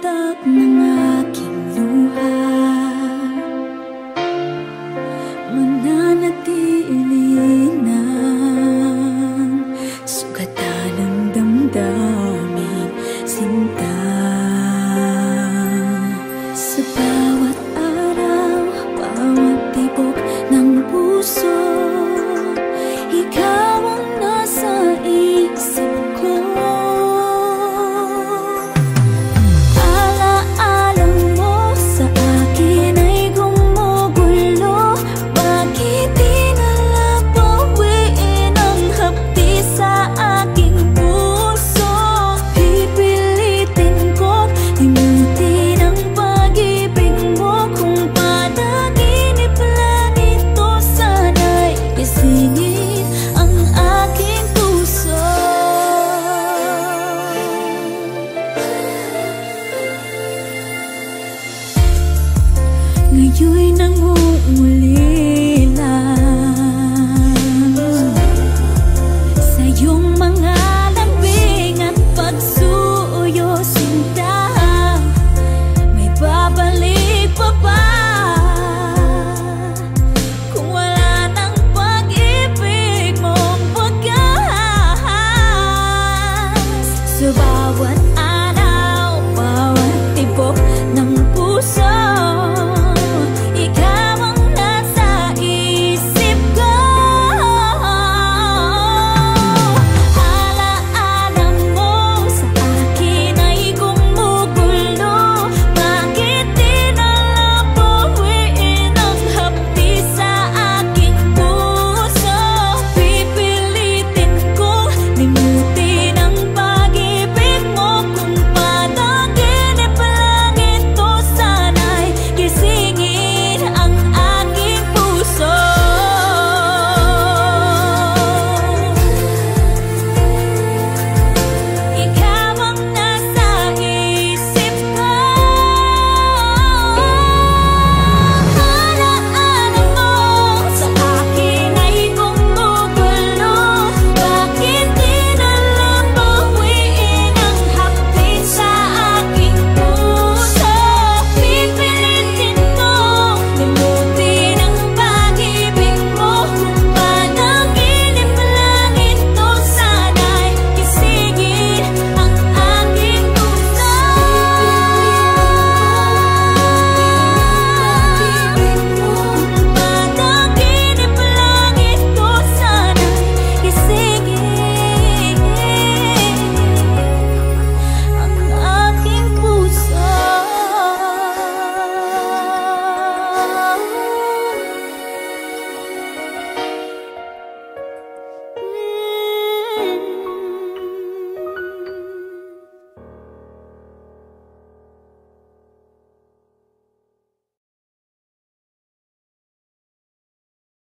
tatak ng aking luha, mananatili ng sugatan ng damdamin sinta. Sa bawat araw, bawat tibok ng puso, ikaw ang nasa isip ko. Alaala mo sa akin ay gumugulo. Bakit di nalang bawiin ang hapdi sa aking puso? Pipilitin ko limutin ang pag-ibig mo. Kung panaginip lang ito, sana'y gisingin ang aking puso. Ngayon'y nangungulila sa iyong mga lambing at pagsuyo, sinta. May babalik pa ba kung wala ng pag-ibig mong wagas? Sa bawat